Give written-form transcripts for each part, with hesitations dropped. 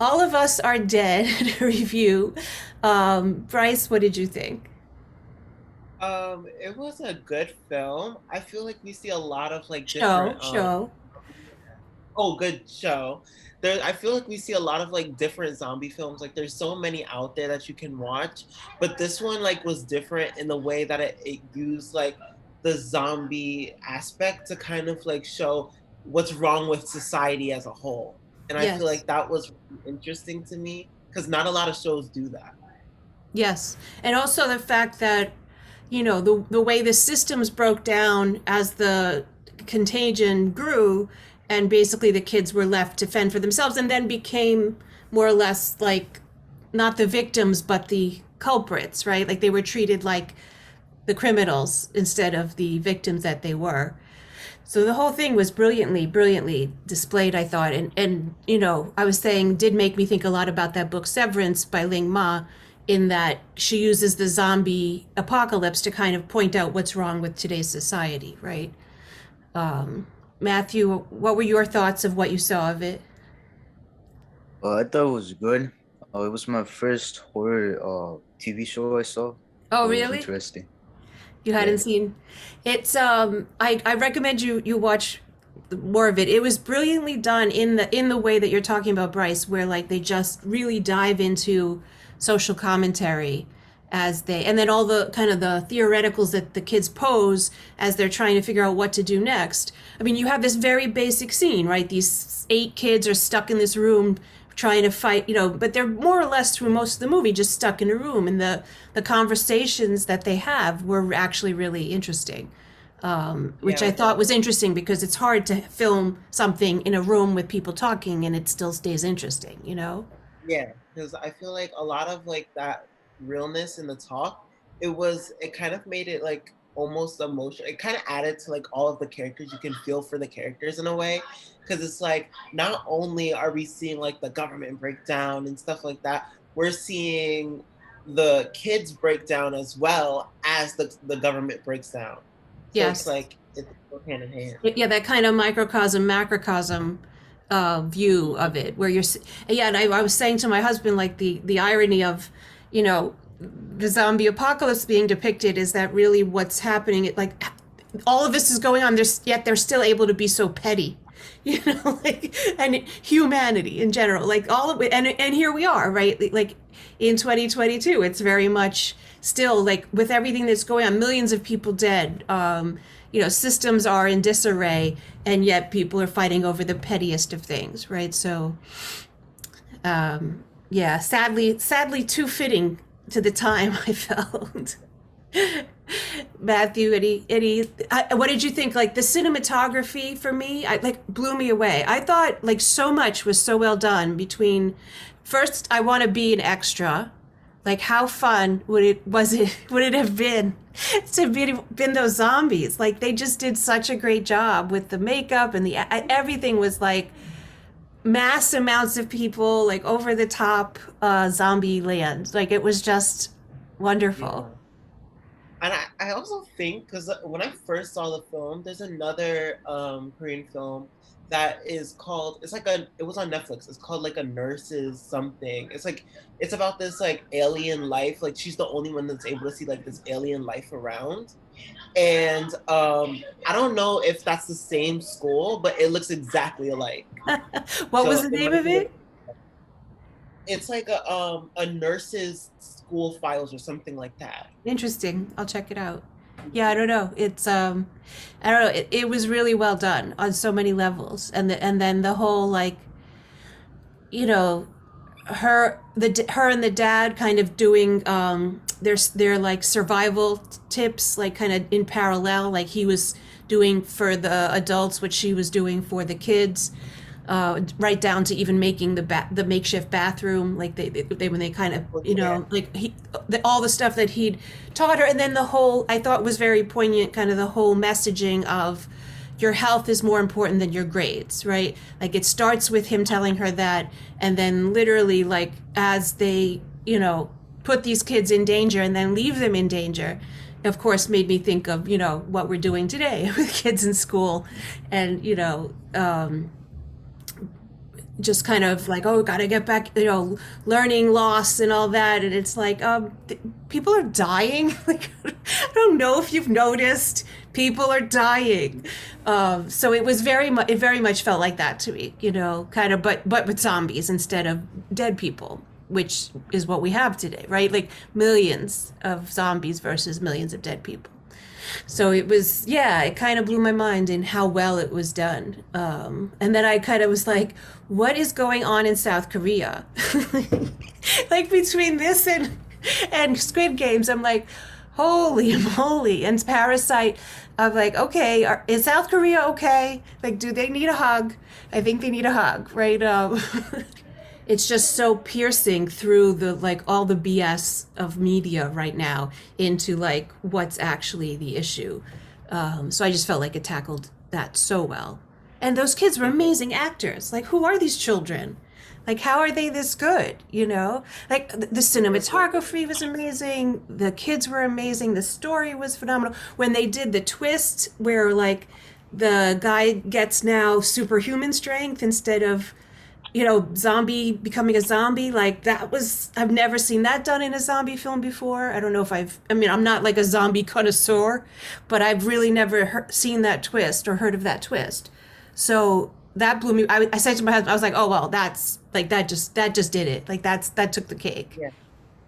All of Us Are Dead review. Bryce, what did you think? It was a good film. I feel like we see a lot of like Show, different show. oh, good show. I feel like we see a lot of like different zombie films. Like there's so many out there that you can watch, but this one like was different in the way that it used like the zombie aspect to kind of like show what's wrong with society as a whole. And I feel Yes. like that was really interesting to me because not a lot of shows do that. Yes. And also the fact that, the way the systems broke down as the contagion grew, and basically the kids were left to fend for themselves and then became more or less like not the victims, but the culprits, right? Like they were treated like the criminals instead of the victims that they were. So the whole thing was brilliantly, brilliantly displayed, I thought. And I was saying, did make me think a lot about that book Severance by Ling Ma, in that she uses the zombie apocalypse to kind of point out what's wrong with today's society, right? Matthew, what were your thoughts of what you saw of it? I thought it was good. It was my first horror TV show I saw, Oh, so it was really? interesting. You Yeah. hadn't seen it's I recommend you watch more of it. It was brilliantly done in the way that you're talking about, Bryce, where like they just really dive into social commentary as they, and then all the kind of the theoreticals that the kids pose as they're trying to figure out what to do next. I mean, you have this very basic scene, right? These eight kids are stuck in this room trying to fight, but they're more or less through most of the movie just stuck in a room, and the conversations that they have were actually really interesting. Which Yeah, I thought was interesting because it's hard to film something in a room with people talking and it still stays interesting. yeah, because I feel like a lot of like that realness in the talk, it kind of made it like almost emotional. It kind of added to like all of the characters. You can feel for the characters in a way, because it's like not only are we seeing like the government breakdown and stuff like that, we're seeing the kids break down as well as the government breaks down. So it's Yes. like it's hand in hand. Yeah, that kind of microcosm, macrocosm view of it, where yeah, and I was saying to my husband, like the irony of, you know, the zombie apocalypse being depicted is that really what's happening. Like all of this is going on, yet they're still able to be so petty, like, and humanity in general, like all of it, and here we are, right? Like in 2022, it's very much still like with everything that's going on, millions of people dead. Systems are in disarray, and yet people are fighting over the pettiest of things, right? So, yeah, sadly, too fitting to the time. I felt. Matthew, what did you think? Like the cinematography for me, I like blew me away. I thought like so much was so well done between first, I want to be an extra. Like how fun would it have been to be been those zombies? Like they just did such a great job with the makeup and the everything was like mass amounts of people, like over the top zombie land. Like it was just wonderful. Yeah. And I also think because when I first saw the film, there's another Korean film that is called, it was on Netflix. It's called like a nurse's something. It's like it's about this like alien life. Like she's the only one that's able to see like this alien life around. And I don't know if that's the same school, but it looks exactly alike. What was So the it name might of be like, it? it's like a nurse's school files or something like that. Interesting. I'll check it out. Yeah, I don't know. I don't know. It was really well done on so many levels, and then the whole like, you know, her and the dad kind of doing their like survival tips, like kind of in parallel, like he was doing for the adults what she was doing for the kids, right down to even making the makeshift bathroom, like they when they kind of, Well, yeah, like all the stuff that he'd taught her, and then the whole, I thought was very poignant, kind of the whole messaging of your health is more important than your grades, right? Like it starts with him telling her that, and then literally like as they, put these kids in danger and then leave them in danger, of course made me think of, what we're doing today with kids in school, and just kind of like, oh, gotta get back, learning loss and all that. And it's like, people are dying. Like, I don't know if you've noticed, people are dying. So it was it very much felt like that to me, kind of, but with zombies instead of dead people, which is what we have today, right? Like millions of zombies versus millions of dead people. So it was, yeah, it kind of blew my mind in how well it was done. And then I kind of was like, what is going on in South Korea? Like between this and Squid Games, I'm like, holy moly. And Parasite, I'm like, okay, is South Korea okay? Like, do they need a hug? I think they need a hug, right? It's just so piercing through the like all the BS of media right now into like what's actually the issue. So I just felt like it tackled that so well. And those kids were amazing actors. Like, who are these children? Like, how are they this good? Like the cinematography was amazing. The kids were amazing. The story was phenomenal. When they did the twist where like the guy gets now superhuman strength instead of zombie becoming a zombie, like that was, I've never seen that done in a zombie film before. I don't know if I'm not like a zombie connoisseur, but I've really never seen that twist or heard of that twist. So that blew me. I said to my husband, I was like, oh, well, that's like, that just did it. Like that took the cake, Yeah.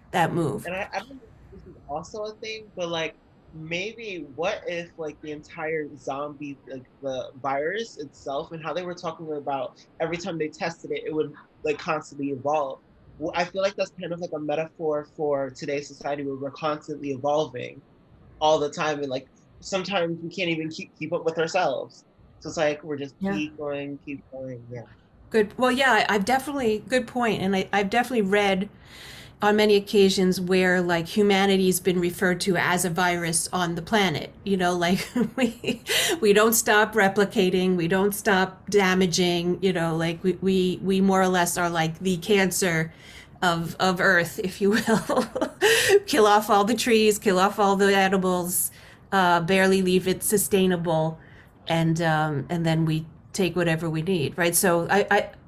that move. And I don't know if this is also a thing, but like maybe what if like the entire zombie, like the virus itself and how they were talking about every time they tested it, it would like constantly evolve. Well, I feel like that's kind of like a metaphor for today's society where we're constantly evolving all the time, and like sometimes we can't even keep up with ourselves. So it's like we're just Yeah. keep going. Yeah. Good. Well, yeah, I've definitely, good point. And I've definitely read on many occasions where like humanity's been referred to as a virus on the planet, like we don't stop replicating, we don't stop damaging, like we more or less are like the cancer of earth, if you will. Kill off all the trees, kill off all the animals, barely leave it sustainable, and then we take whatever we need, right? So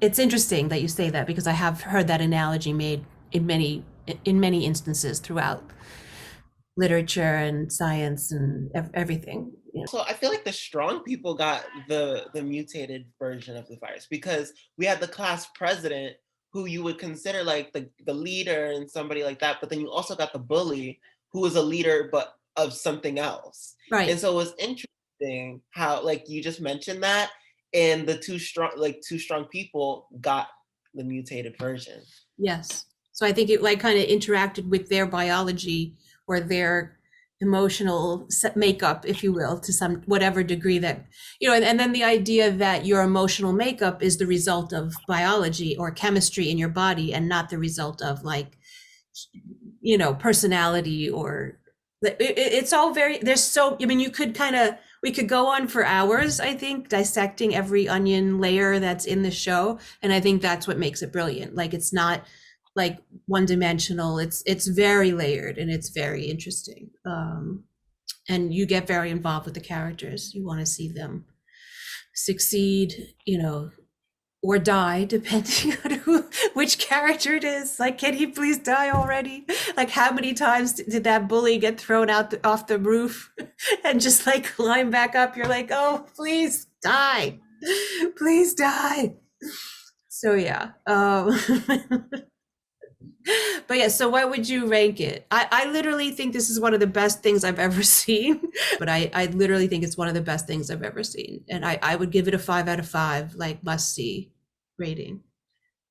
it's interesting that you say that because I have heard that analogy made in many instances throughout literature and science and everything. So I feel like the strong people got the mutated version of the virus because we had the class president who you would consider like the leader and somebody like that, but then you also got the bully who was a leader but of something else. And Right. so it was interesting how like you just mentioned that, and the two strong people got the mutated version. Yes. So I think it like kind of interacted with their biology or their emotional makeup, if you will, to some whatever degree that, and then the idea that your emotional makeup is the result of biology or chemistry in your body and not the result of like, personality or it's all very, there's so, I mean, we could go on for hours, I think, dissecting every onion layer that's in the show. And I think that's what makes it brilliant. Like, it's not like one dimensional. It's very layered and it's very interesting. And you get very involved with the characters. You want to see them succeed, or die, depending on which character it is. Like, can he please die already? Like, how many times did that bully get thrown out off the roof and just like climb back up? You're like, oh, please die, please die. So yeah, but yeah. So what would you rank it? I literally think this is one of the best things I've ever seen. But I literally think it's one of the best things I've ever seen, and I would give it a 5 out of 5, like must see rating.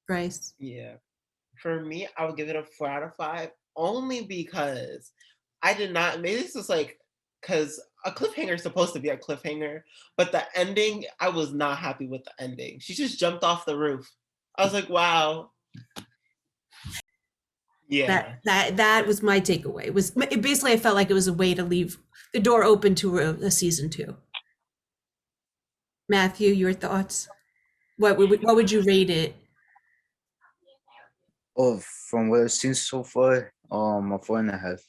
Bryce. Yeah. For me, I would give it a 4 out of 5, only because I did not. Maybe this is like because a cliffhanger is supposed to be a cliffhanger, but the ending, I was not happy with the ending. She just jumped off the roof. I was like, wow. Yeah. That was my takeaway. Basically, I felt like it was a way to leave the door open to a season 2. Matthew, your thoughts? What would you rate it? Oh, from what I've seen so far, a 4.5.